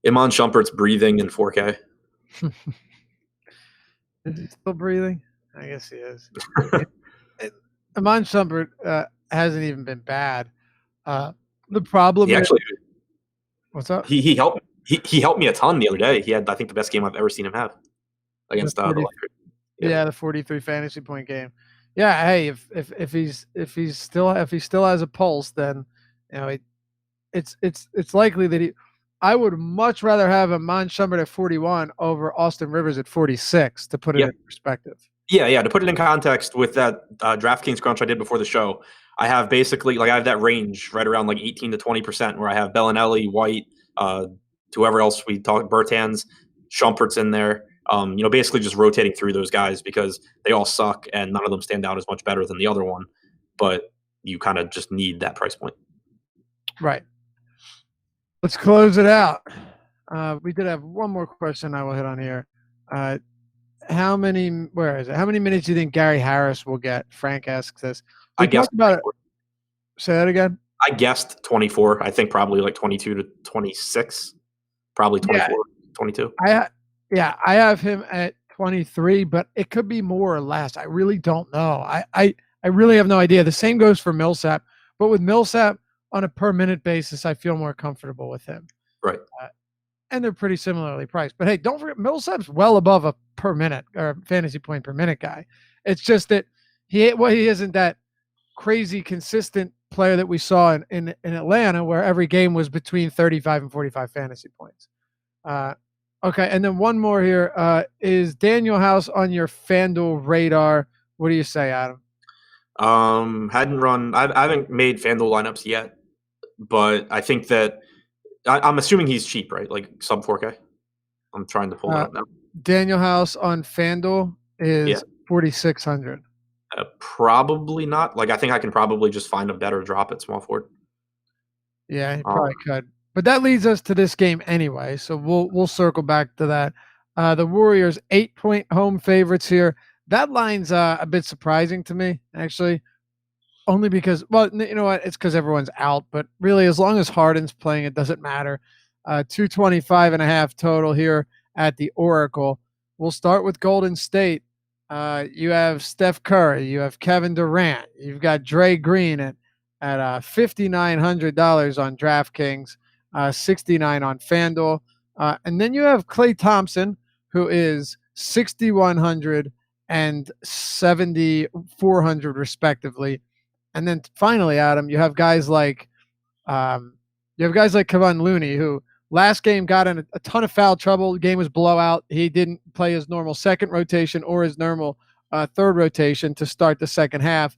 Iman Shumpert's breathing in 4K. Is he still breathing? I guess he is. Iman Shumpert hasn't even been bad. The problem he actually, what's up? He helped. He helped me a ton the other day. He had, I think, the best game I've ever seen him have against the Lakers. Yeah, the 43 fantasy point game. Yeah, hey, if he still has a pulse, then it's likely that I would much rather have Iman Shumpert at 41 over Austin Rivers at 46, to put it in perspective. Yeah. To put it in context with that DraftKings crunch I did before the show, I have basically I have that range right around 18 to 20% where I have Bellinelli, White, whoever else we talk, Bertans, Shumpert's in there. Basically just rotating through those guys because they all suck and none of them stand out as much better than the other one. But you kind of just need that price point. Right. Let's close it out. We did have one more question I will hit on here. How many minutes do you think Gary Harris will get? Frank asks this. I guessed about it. Say that again. I guessed 24. I think probably 22 to 26. Probably 24. 22. I have him at 23, but it could be more or less. I really don't know. I really have no idea. The same goes for Millsap, but with Millsap on a per minute basis, I feel more comfortable with him. Right. And they're pretty similarly priced. But hey, don't forget Millsap's well above a per minute or fantasy point per minute guy. It's just that he isn't that crazy consistent player that we saw in Atlanta, where every game was between 35 and 45 fantasy points. Okay, and then one more here. Is Daniel House on your FanDuel radar? What do you say, Adam? I haven't made FanDuel lineups yet, but I think that I'm assuming he's cheap, right? Like sub 4K. I'm trying to pull it up now. Daniel House on FanDuel is 4,600. Probably not. Like I think I can probably just find a better drop at small forward. Yeah, he probably could. But that leads us to this game anyway, so we'll circle back to that. The Warriors 8-point home favorites here. That line's a bit surprising to me, actually, only because, well, you know what? It's because everyone's out. But really, as long as Harden's playing, it doesn't matter. 225.5 total here at the Oracle. We'll start with Golden State. You have Steph Curry, you have Kevin Durant, you've got Dre Green at $5,900 on DraftKings, 69 on FanDuel, and then you have Klay Thompson, who is 6,100 and 7,400 respectively, and then finally, Adam, you have guys like Kevon Looney, who last game got in a ton of foul trouble. The game was blowout. He didn't play his normal second rotation or his normal third rotation to start the second half.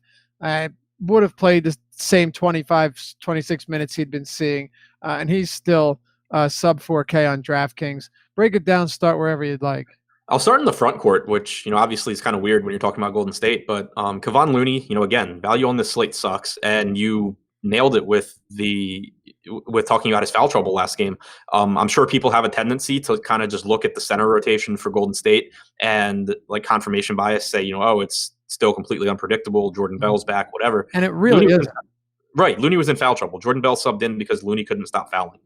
Would have played the same 25, 26 minutes he'd been seeing, and he's still sub 4K on DraftKings. Break it down, start wherever you'd like. I'll start in the front court, which, obviously is kind of weird when you're talking about Golden State, but Kevon Looney, again, value on this slate sucks, and you nailed it with talking about his foul trouble last game. I'm sure people have a tendency to kind of just look at the center rotation for Golden State and like confirmation bias, say, it's still completely unpredictable. Jordan Bell's back, whatever. And it really is. Right. Looney was in foul trouble. Jordan Bell subbed in because Looney couldn't stop fouling.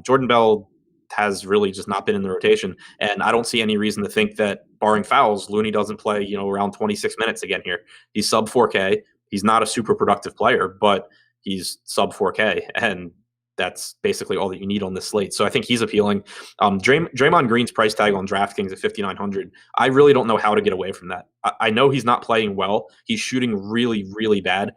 Jordan Bell has really just not been in the rotation. And I don't see any reason to think that, barring fouls, Looney doesn't play, around 26 minutes again here. He's sub 4K. He's not a super productive player, but he's sub 4K. And that's basically all that you need on this slate. So I think he's appealing. Draymond Green's price tag on DraftKings at 5,900. I really don't know how to get away from that. I know he's not playing well. He's shooting really, really bad.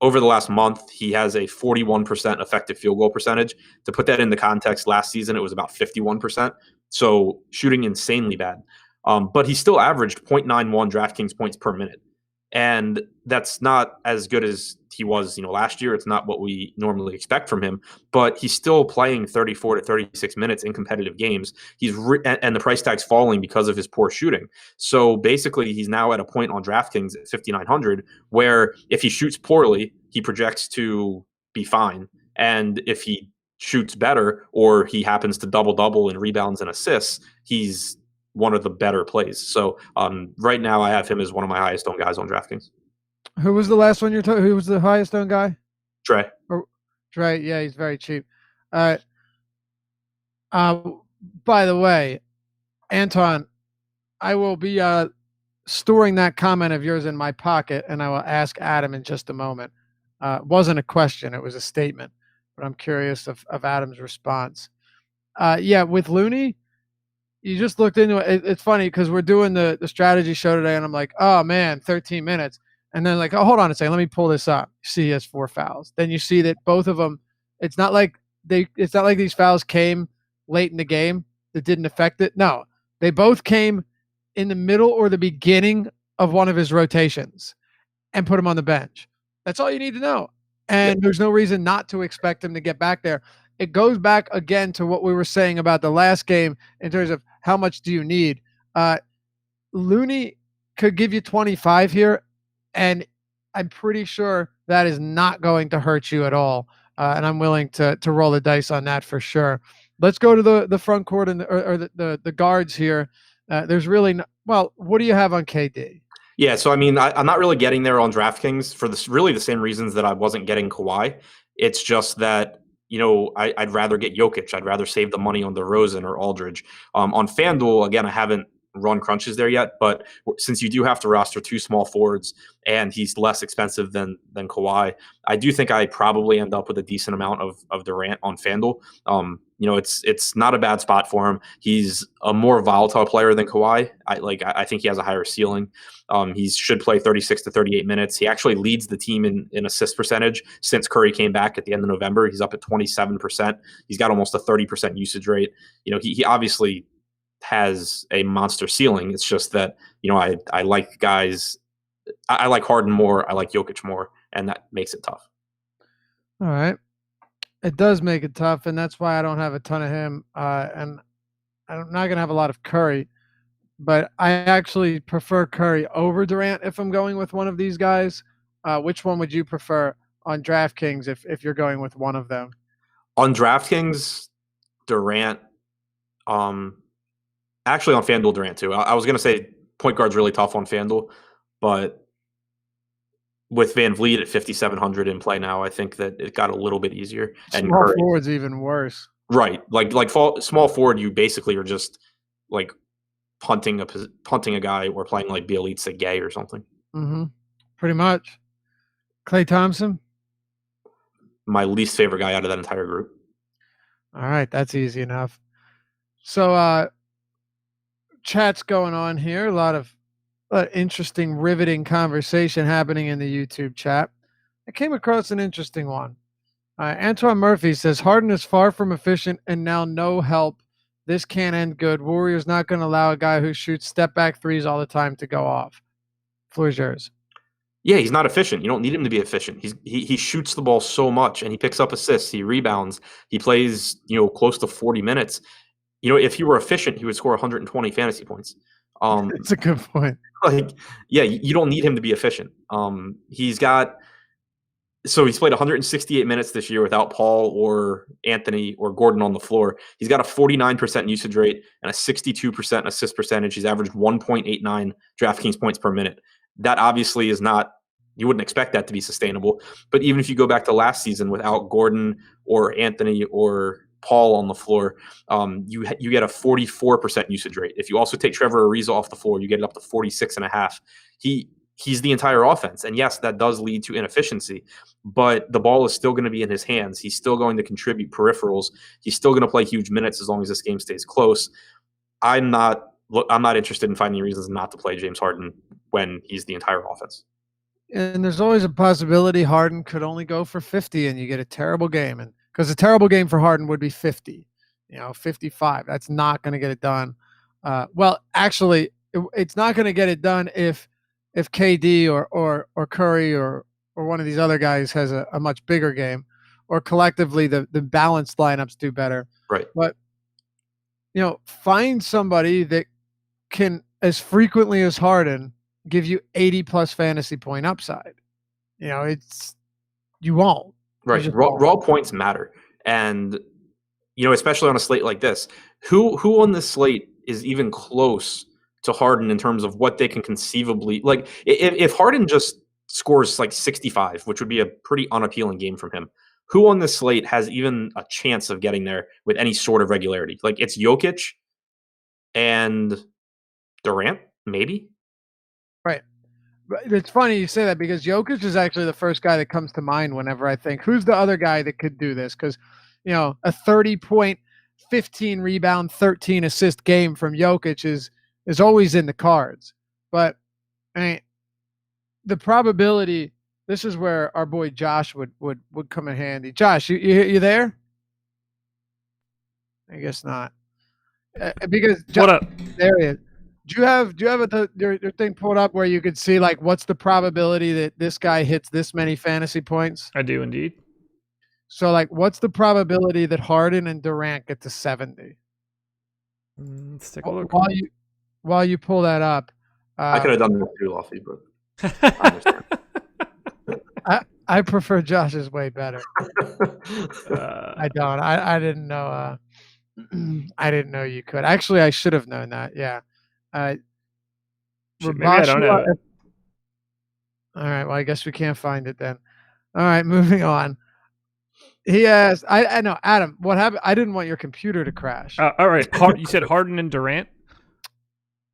Over the last month, he has a 41% effective field goal percentage. To put that into context, last season it was about 51%. So shooting insanely bad. But he still averaged 0.91 DraftKings points per minute. And that's not as good as he was, last year. It's not what we normally expect from him, but he's still playing 34 to 36 minutes in competitive games. And the price tag's falling because of his poor shooting. So basically, he's now at a point on DraftKings at 5,900 where if he shoots poorly, he projects to be fine. And if he shoots better or he happens to double-double in rebounds and assists, he's one of the better plays. So right now I have him as one of my highest owned guys on DraftKings. Who was the last one you're talking? Who was the highest owned guy? Dre. Dre, yeah, he's very cheap. By the way, Anton, I will be storing that comment of yours in my pocket, and I will ask Adam in just a moment. It wasn't a question, it was a statement, but I'm curious of Adam's response. Yeah, with Looney, you just looked into it. It's funny because we're doing the strategy show today, and I'm like, oh man, 13 minutes. And then like, oh, hold on a second, let me pull this up. You see he has 4 fouls. Then you see that both of them, it's not like these fouls came late in the game that didn't affect it. No, they both came in the middle or the beginning of one of his rotations and put him on the bench. That's all you need to know. And there's no reason not to expect him to get back there. It goes back again to what we were saying about the last game in terms of how much do you need. Looney could give you 25 here, and I'm pretty sure that is not going to hurt you at all. And I'm willing to roll the dice on that for sure. Let's go to the front court and the guards here. There's really well, what do you have on KD? Yeah, so I mean, I'm not really getting there on DraftKings for really the same reasons that I wasn't getting Kawhi. It's just that I'd rather get Jokic. I'd rather save the money on DeRozan or Aldridge. On FanDuel, again, I haven't run crunches there yet, but since you do have to roster 2 small forwards and he's less expensive than Kawhi, I do think I probably end up with a decent amount of Durant on FanDuel. It's not a bad spot for him. He's a more volatile player than Kawhi. I think he has a higher ceiling. He should play 36 to 38 minutes. He actually leads the team in assist percentage since Curry came back at the end of November. He's up at 27%. He's got almost a 30% usage rate. He obviously has a monster ceiling. It's just that, I like guys. I like Harden more. I like Jokic more, and that makes it tough. All right. It does make it tough, and that's why I don't have a ton of him. And I'm not going to have a lot of Curry, but I actually prefer Curry over Durant if I'm going with one of these guys. Which one would you prefer on DraftKings if you're going with one of them? On DraftKings, Durant. Actually, on FanDuel, Durant too. I was going to say point guard's really tough on FanDuel, but with Van Vliet at 5,700 in play now, I think that it got a little bit easier. And small forward's even worse. Right, like small forward, you basically are just like punting a guy or playing like Bielitsa Gay or something. Mm-hmm. Pretty much. Klay Thompson? My least favorite guy out of that entire group. All right, that's easy enough. So chat's going on here. A lot of interesting, riveting conversation happening in the YouTube chat. I came across an interesting one. Antoine Murphy says, Harden is far from efficient and now no help. This can't end good. Warriors not going to allow a guy who shoots step-back threes all the time to go off. Floor is yours. Yeah, he's not efficient. You don't need him to be efficient. He shoots the ball so much, and he picks up assists. He rebounds. He plays, close to 40 minutes. If he were efficient, he would score 120 fantasy points. That's a good point. You don't need him to be efficient. He's played 168 minutes this year without Paul or Anthony or Gordon on the floor. He's got a 49% usage rate and a 62% assist percentage. He's averaged 1.89 DraftKings points per minute. That obviously is not, you wouldn't expect that to be sustainable. But even if you go back to last season without Gordon or Anthony or Paul on the floor, you get a 44% usage rate. If you also take Trevor Ariza off the floor, you get it up to 46.5. He's the entire offense. And yes, that does lead to inefficiency, but the ball is still going to be in his hands. He's still going to contribute peripherals. He's still going to play huge minutes as long as this game stays close. I'm not interested in finding reasons not to play James Harden when he's the entire offense. And there's always a possibility Harden could only go for 50 and you get a terrible game. And because a terrible game for Harden would be 50, 55. That's not going to get it done. Well, actually, it's not going to get it done if KD or Curry or one of these other guys has a much bigger game, or collectively the balanced lineups do better. Right. But, find somebody that can, as frequently as Harden, give you 80+ fantasy point upside. You won't. Right. Raw points matter. And, especially on a slate like this, who on this slate is even close to Harden in terms of what they can conceivably, like, if Harden just scores like 65, which would be a pretty unappealing game from him, who on this slate has even a chance of getting there with any sort of regularity? Like, it's Jokic and Durant, maybe. Right. It's funny you say that because Jokic is actually the first guy that comes to mind whenever I think, who's the other guy that could do this? Because, a 30-point, 15 rebound, 13 assist game from Jokic is always in the cards. But the probability, this is where our boy Josh would come in handy. Josh, you there? I guess not. Because Josh, what up? There he is. Do you have your thing pulled up where you could see like what's the probability that this guy hits this many fantasy points? I do indeed. So like, what's the probability that Harden and Durant get to 70? Let's take a look. While you pull that up, I could have done this too, Lofty, but I understand. I prefer Josh's way better. I don't. I didn't know. I didn't know you could. Actually, I should have known that. Yeah. Maybe I don't know. All right. Well, I guess we can't find it then. All right. Moving on. He has. I know, Adam. What happened? I didn't want your computer to crash. All right. You said Harden and Durant?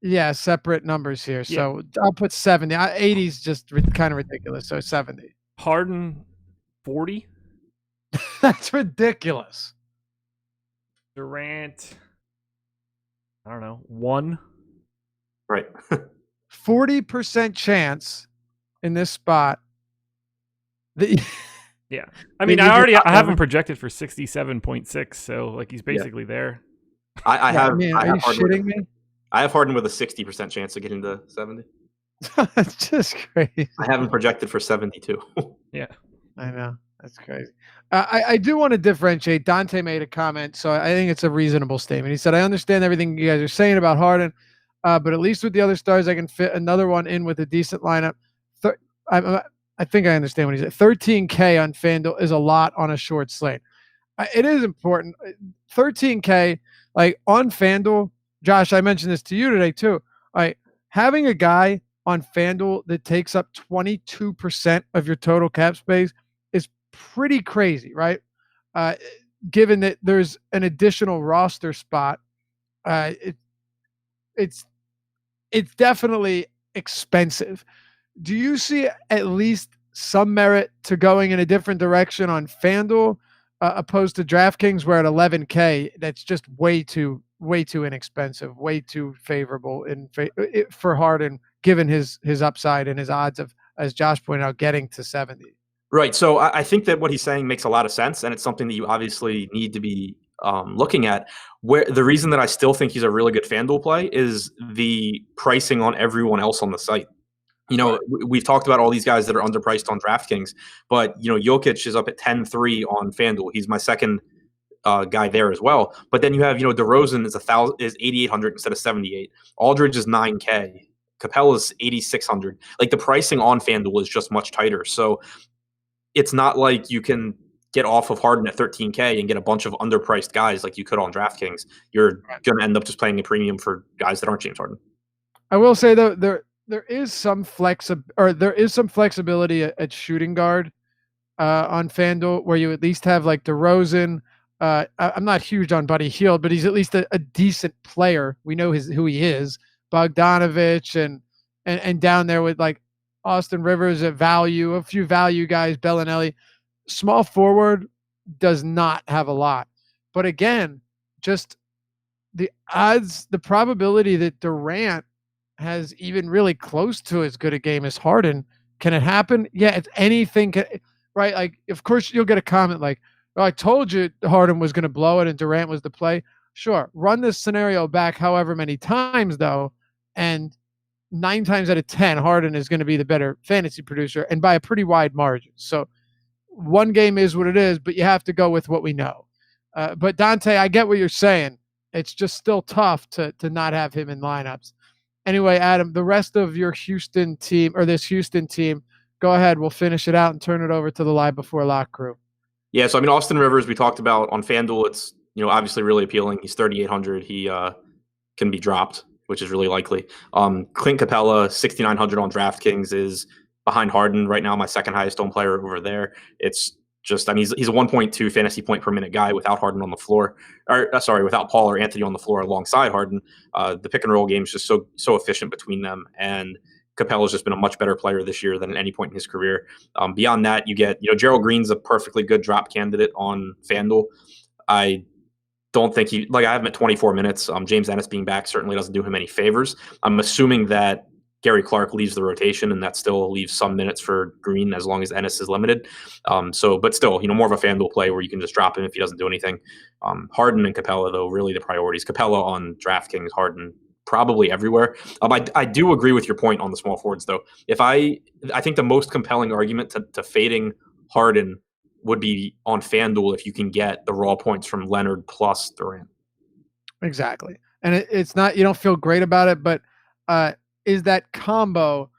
Yeah, separate numbers here. Yeah. So I'll put 70. 80 is just kind of ridiculous. So 70. Harden 40. That's ridiculous. Durant, I don't know, 1. Right. 40% chance in this spot. Yeah. I mean, I have him projected for 67.6, so like he's basically there. I have. Are you shitting me? I have Harden with a 60% chance of getting to 70. That's just crazy. I have him projected for 72. Yeah. I know. That's crazy. I do want to differentiate. Dante made a comment, so I think it's a reasonable statement. He said, I understand everything you guys are saying about Harden, but at least with the other stars, I can fit another one in with a decent lineup. I think I understand what he said. 13K on FanDuel is a lot on a short slate. It is important. 13K, like on FanDuel, Josh, I mentioned this to you today too. Having a guy on FanDuel that takes up 22% of your total cap space is pretty crazy, right? Given that there's an additional roster spot, it's definitely expensive. Do you see at least some merit to going in a different direction on FanDuel opposed to DraftKings, where at 11K, that's just way too inexpensive, way too favorable for Harden, given his upside and his odds of, as Josh pointed out, getting to 70. Right. So I think that what he's saying makes a lot of sense, and it's something that you obviously need to be looking at. Where the reason that I still think he's a really good FanDuel play is the pricing on everyone else on the site. We've talked about all these guys that are underpriced on DraftKings, but Jokic is up at 10-3 on FanDuel. He's my second guy there as well. But then you have DeRozan is 8,800 instead of 78. Aldridge is 9K. Capella's 8,600. Like the pricing on FanDuel is just much tighter. So it's not like you can get off of Harden at 13K and get a bunch of underpriced guys like you could on DraftKings. You're going to end up just paying a premium for guys that aren't James Harden. I will say though, there is some flexibility at shooting guard on FanDuel, where you at least have like DeRozan. I'm not huge on Buddy Hield, but he's at least a decent player. We know who he is. Bogdanovich and down there with like Austin Rivers at value, a few value guys, Bellinelli. Small forward does not have a lot. But again, just the odds, the probability that Durant has even really close to as good a game as Harden. Can it happen? Yeah, it's anything, right? Like, of course, you'll get a comment like, oh, I told you Harden was going to blow it and Durant was the play. Sure, run this scenario back however many times, though, and 9 times out of 10, Harden is going to be the better fantasy producer, and by a pretty wide margin. So one game is what it is, but you have to go with what we know. But Dante, I get what you're saying. It's just still tough to not have him in lineups. Anyway, Adam, the rest of your Houston team, or this Houston team, go ahead. We'll finish it out and turn it over to the Live Before Lock crew. Yeah, so I mean, Austin Rivers, we talked about on FanDuel. It's obviously really appealing. He's 3,800. He can be dropped, which is really likely. Clint Capella, 6,900 on DraftKings, is behind Harden right now, my second highest owned player over there. It's just, I mean, he's a 1.2 fantasy point per minute guy without Harden on the floor, without Paul or Anthony on the floor alongside Harden. The pick and roll game is just so efficient between them, and Capella's just been a much better player this year than at any point in his career. Beyond that, you get, Gerald Green's a perfectly good drop candidate on FanDuel. I don't think I have him at 24 minutes. James Ennis being back certainly doesn't do him any favors. I'm assuming that Gary Clark leaves the rotation, and that still leaves some minutes for Green as long as Ennis is limited. But still, more of a FanDuel play where you can just drop him if he doesn't do anything. Harden and Capella, though, really the priorities. Capella on DraftKings, Harden probably everywhere. I do agree with your point on the small forwards, though. I think the most compelling argument to fading Harden would be on FanDuel if you can get the raw points from Leonard plus Durant. Exactly. And it's not, you don't feel great about it, but is that combo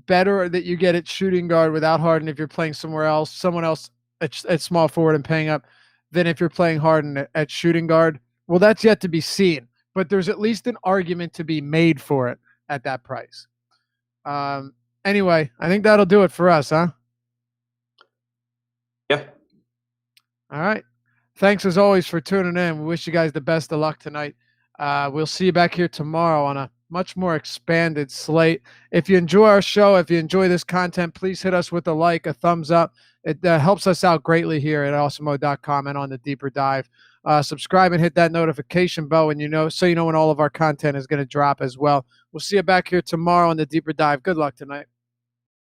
better that you get at shooting guard without Harden if you're playing someone else at small forward and paying up, than if you're playing Harden at shooting guard? Well, that's yet to be seen, but there's at least an argument to be made for it at that price. Anyway, I think that'll do it for us, huh? Yeah. All right. Thanks as always for tuning in. We wish you guys the best of luck tonight. We'll see you back here tomorrow on a much more expanded slate. If you enjoy our show, if you enjoy this content, please hit us with a like, a thumbs up. It helps us out greatly here at awesomemode.com and on the Deeper Dive. Subscribe and hit that notification bell when so you know when all of our content is going to drop as well. We'll see you back here tomorrow on the Deeper Dive. Good luck tonight.